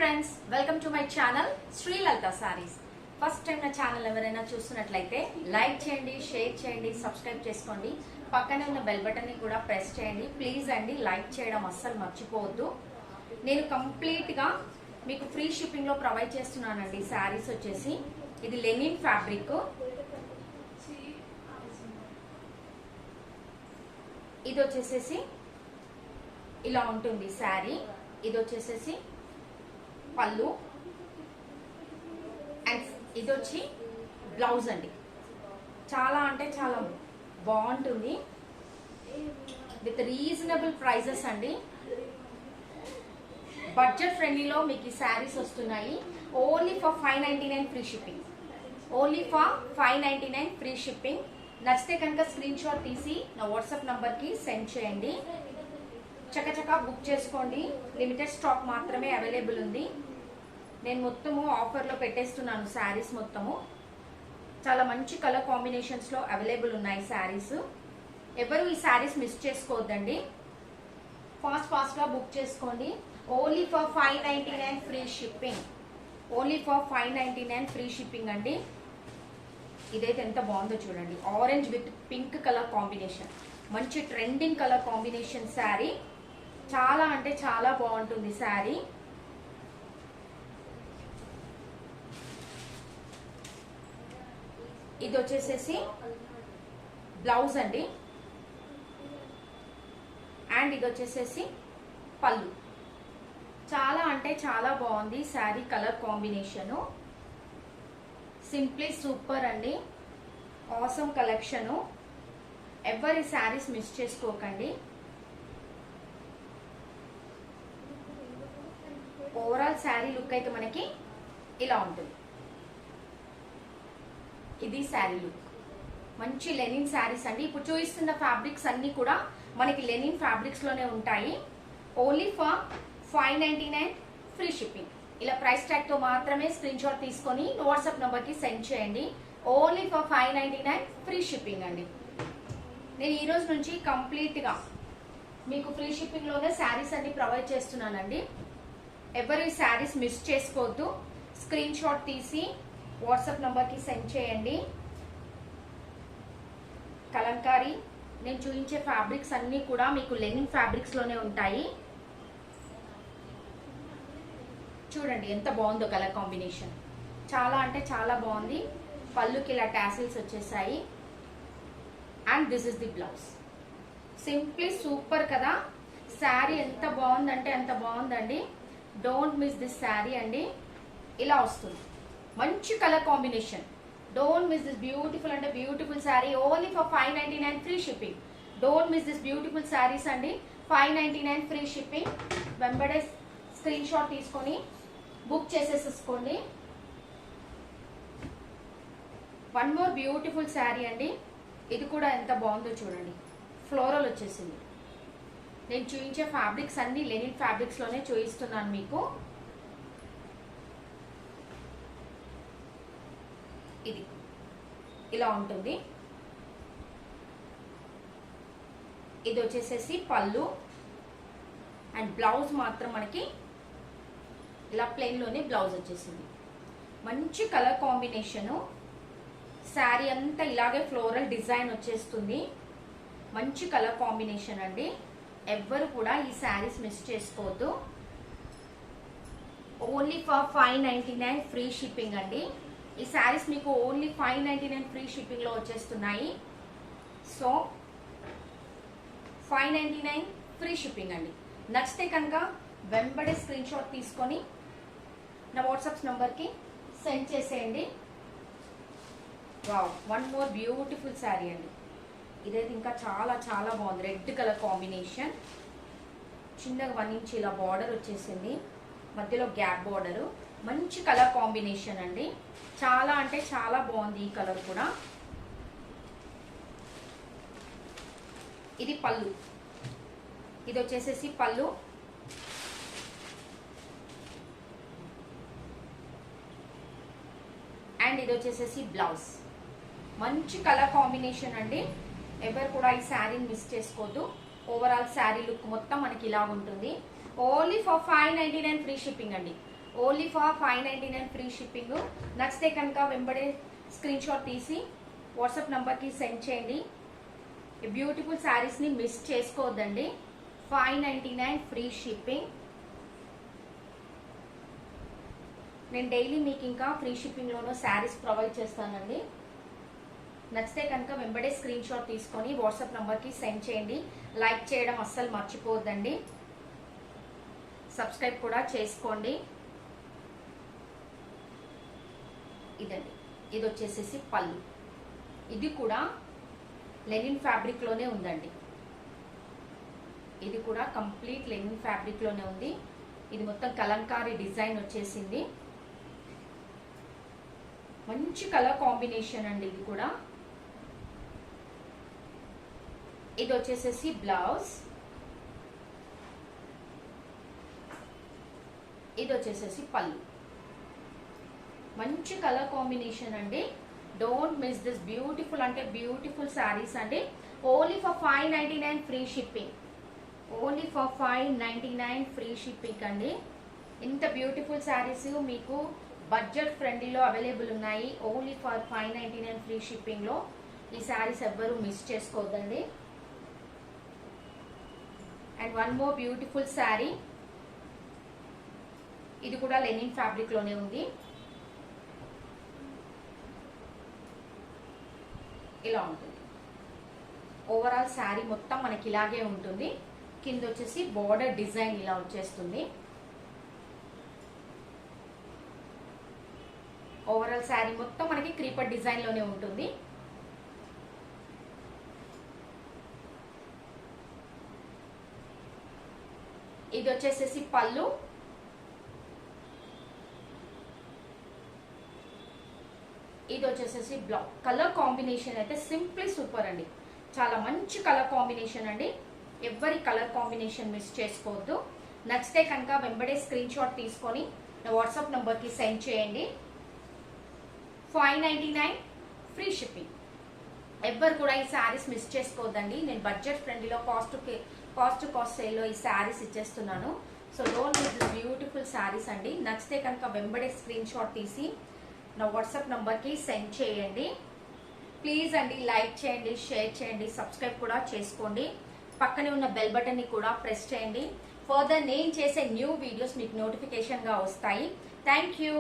Friends, welcome to my channel Shri Lalitha Sarees. First time నా ఛానల్ ఎవరైనా చూస్తున్నట్లయితే లైక్ చేయండి, షేర్ చేయండి, సబ్స్క్రైబ్ చేసుకోండి. పక్కనే ఉన్న బెల్ బటన్ ని కూడా ప్రెస్ చేయండి. ప్లీజ్ అండి, లైక్ చేయడం అస్సలు మర్చిపోవద్దు. నేను కంప్లీట్ గా మీకు ఫ్రీ షిప్పింగ్ లో ప్రొవైడ్ చేస్తున్నానండి. సారీస్ వచ్చేసి ఇది లెనిన్ ఫ్యాబ్రిక్. ఇది వచ్చేసేసి ఇలా ఉంటుంది శారీ. ఇది వచ్చేసేసి పళ్ళు అండ్ ఇది వచ్చి బ్లౌజ్ అండి. చాలా అంటే చాలా బాగుంటుంది విత్ రీజనబుల్ ప్రైజెస్ అండి. బడ్జెట్ ఫ్రెండ్లీలో మీకు ఈ శారీస్ వస్తున్నాయి. Only for 599 free shipping. Only for 599 free shipping. నచ్చితే కనుక స్క్రీన్ షాట్ తీసి నా వాట్సాప్ నంబర్కి సెండ్ చేయండి. చకచకా బుక్ చేసుకోండి. లిమిటెడ్ స్టాక్ మాత్రమే అవైలబుల్ ఉంది. నేను మొత్తము ఆఫర్లో పెట్టేస్తున్నాను. శారీస్ మొత్తము చాలా మంచి కలర్ కాంబినేషన్స్లో అవైలబుల్ ఉన్నాయి శారీస్. ఎవరు ఈ శారీస్ మిస్ చేసుకోవద్దండి. ఫాస్ట్గా బుక్ చేసుకోండి. Only for 599 free shipping. Only for 599 free shipping అండి. ఇదైతే ఎంత బాగుందో చూడండి. Orange with pink colour combination, మంచి ట్రెండింగ్ కలర్ కాంబినేషన్ శారీ. చాలా అంటే చాలా బాగుంటుంది శారీ. ఇది వచ్చేసేసి బ్లౌజ్ అండి అండ్ ఇది వచ్చేసేసి పళ్ళు. చాలా అంటే చాలా బాగుంది sari colour combination. Simply super అండి. Awesome collection. ఎవరి శారీస్ మిస్ చేసుకోకండి. ఓవరాల్ శారీ లుక్ అయితే మనకి ఇలా ఉంటుంది. ఇది శారీ లుక్. మంచి లెనిన్ శారీస్ అండి. ఇప్పుడు చూపిస్తున్న ఫ్యాబ్రిక్స్ అన్ని కూడా మనకి లెనిన్ ఫ్యాబ్రిక్స్ లోనే ఉంటాయి. Only for 599 free shipping. ఇలా ప్రైస్ ట్యాగ్ తో మాత్రమే స్క్రీన్ షాట్ తీసుకొని వాట్సాప్ నంబర్ కి సెండ్ చేయండి. ఓన్లీ ఫర్ 599 ఫ్రీ షిప్పింగ్ అండి. నేను ఈ రోజు నుంచి కంప్లీట్ గా మీకు ఫ్రీ షిప్పింగ్ లోనే శారీస్ అన్ని ప్రొవైడ్ చేస్తున్నానండి. ఎవరు ఈ శారీస్ మిస్ చేసుకోవద్దు. స్క్రీన్ షాట్ తీసి వాట్సాప్ నంబర్కి సెండ్ చేయండి. కలంకారీ నేను చూపించే ఫ్యాబ్రిక్స్ అన్నీ కూడా మీకు లెనిన్ ఫ్యాబ్రిక్స్ లోనే ఉంటాయి. చూడండి ఎంత బాగుందో కలర్ కాంబినేషన్. చాలా అంటే చాలా బాగుంది. పళ్ళుకి ఇలా టాసిల్స్ వచ్చేసాయి and this is the blouse. Simply super కదా. శారీ ఎంత బాగుందంటే ఎంత బాగుందండి. డోంట్ మిస్ దిస్ శారీ అండి. ఇలా వస్తుంది మంచి colour combination. Don't miss this beautiful అంటే beautiful sari. Only for 599 free shipping. Don't miss this beautiful saris అండి. 599 ఫ్రీ షిప్పింగ్. వెంబడే స్క్రీన్ షాట్ తీసుకొని బుక్ చేసేసుకోండి. వన్ మోర్ బ్యూటిఫుల్ శారీ అండి. ఇది కూడా ఎంత బాగుందో చూడండి. ఫ్లోరల్ వచ్చేసింది. నేను చూపించే ఫ్యాబ్రిక్స్ అన్ని లెనిన్ ఫ్యాబ్రిక్స్ లోనే చూపిస్తున్నాను మీకు. ఇది ఇలా ఉంటుంది. ఇది వచ్చేసేసి పళ్ళు అండ్ బ్లౌజ్ మాత్రం మనకి ఇలా ప్లెయిన్ లోనే బ్లౌజ్ వచ్చేసింది. మంచి కలర్ కాంబినేషను. శారీ అంతా ఇలాగే ఫ్లోరల్ డిజైన్ వచ్చేస్తుంది. మంచి కలర్ కాంబినేషన్ అండి. ఎవ్వరు కూడా ఈ శారీస్ మిస్ చేసుకోవద్దు. ఓన్లీ ఫర్ 599 ఫ్రీ షిప్పింగ్ అండి. ఈ శారీస్ మీకు ఓన్లీ 599 ఫ్రీ షిప్పింగ్ లో వచ్చేస్తున్నాయి. సో 599 ఫ్రీ షిప్పింగ్ అండి. నచ్చితే కనుక వెంబడే స్క్రీన్ షాట్ తీసుకొని నా వాట్సాప్ నంబర్కి సెండ్ చేసేయండి. Wow, one more beautiful sari అండి. ఇదైతే ఇంకా చాలా చాలా బాగుంది. Red colour combination. చిన్నగా 1 ఇంచ్ ఇలా బార్డర్ వచ్చేసింది. మధ్యలో గ్యాప్ బార్డరు. మంచి కలర్ కాంబినేషన్ అండి. చాలా అంటే చాలా బాగుంది ఈ కలర్ కూడా. ఇది పళ్ళు. ఇది వచ్చేసేసి పళ్ళు అండ్ ఇది వచ్చేసేసి బ్లౌజ్. మంచి కలర్ కాంబినేషన్ అండి. ఎవరు కూడా ఈ శారీని మిస్ చేసుకోవద్దు. ఓవరాల్ శారీ లుక్ మొత్తం మనకి ఇలా ఉంటుంది. ఓన్లీ ఫర్ 599 ఫ్రీ షిప్పింగ్ అండి. Only for 599 free shipping. నచ్చితే కనుక వెంబడే స్క్రీన్ షాట్ తీసి వాట్సాప్ నంబర్కి సెండ్ చేయండి. ఈ బ్యూటిఫుల్ శారీస్ని మిస్ చేసుకోవద్దండి. 599 ఫ్రీ షిప్పింగ్. నేను డైలీ మీకు ఇంకా ఫ్రీ షిప్పింగ్లోనూ శారీస్ ప్రొవైడ్ చేస్తానండి. నచ్చితే కనుక వెంబడే స్క్రీన్ షాట్ తీసుకొని వాట్సాప్ నంబర్కి సెండ్ చేయండి. లైక్ చేయడం అస్సలు మర్చిపోవద్దండి. సబ్స్క్రైబ్ కూడా చేసుకోండి. ఇదండి, ఇది వచ్చేసేసి పళ్ళు. ఇది కూడా లెనిన్ ఫ్యాబ్రిక్లోనే ఉందండి. ఇది కూడా కంప్లీట్ లెనిన్ ఫ్యాబ్రిక్లోనే ఉంది. ఇది మొత్తం కలంకారీ డిజైన్ వచ్చేసింది. మంచి కలర్ కాంబినేషన్ అండి. ఇది కూడా ఇది వచ్చేసేసి బ్లౌజ్. ఇది వచ్చేసేసి పళ్ళు. మంచి కలర్ కాంబినేషన్ అండి. డోంట్ మిస్ దిస్ బ్యూటిఫుల్ అంటే బ్యూటిఫుల్ శారీస్ అండి. Only for 599 free shipping. Only for 599 free shipping అండి. ఇంత బ్యూటిఫుల్ శారీస్ మీకు బడ్జెట్ ఫ్రెండ్లీలో అవైలబుల్ ఉన్నాయి. ఓన్లీ ఫర్ 599 ఫ్రీ షిప్పింగ్లో ఈ శారీస్ ఎవ్వరూ మిస్ చేసుకోవద్దండి. And one more beautiful sari. ఇది కూడా లెనిన్ ఫ్యాబ్రిక్లోనే ఉంది. ఇలా ఉంటుంది. ఓవరాల్ శారీ మొత్తం మనకి ఇలాగే ఉంటుంది. కింద వచ్చేసి బోర్డర్ డిజైన్ ఇలా వచ్చేస్తుంది. ఓవరాల్ శారీ మొత్తం మనకి క్రీపర్ డిజైన్ లోనే ఉంటుంది. ఇది వచ్చేసేసి పళ్ళు. ఇది వచ్చేసేసి బ్లౌజ్. కలర్ కాంబినేషన్ అయితే సింప్లీ సూపర్ అండి. చాలా మంచి కలర్ కాంబినేషన్ అండి. ఎవరి కలర్ కాంబినేషన్ మిస్ చేసుకోవద్దు. నచ్చితే కనుక వెంబడే స్క్రీన్ షాట్ తీసుకొని నా వాట్సాప్ నంబర్కి సెండ్ చేయండి. 599 ఫ్రీ షిప్పింగ్. ఎవ్వరు కూడా ఈ శారీస్ మిస్ చేసుకోవద్దండి. నేను బడ్జెట్ ఫ్రెండ్లీలో కాస్ట్ సేల్లో ఈ శారీస్ ఇచ్చేస్తున్నాను. So don't miss this beautiful saris అండి. నచ్చితే కనుక వెంబడే స్క్రీన్ షాట్ తీసి నా వాట్సాప్ నంబర్కి సెండ్ చేయండి. ప్లీజ్ అండి లైక్ చేయండి, షేర్ చేయండి, సబ్స్క్రైబ్ కూడా చేసుకోండి. పక్కనే ఉన్న బెల్ బటన్ని కూడా ప్రెస్ చేయండి. ఫర్దర్ నేను చేసే న్యూ వీడియోస్ మీకు నోటిఫికేషన్గా వస్తాయి. Thank you.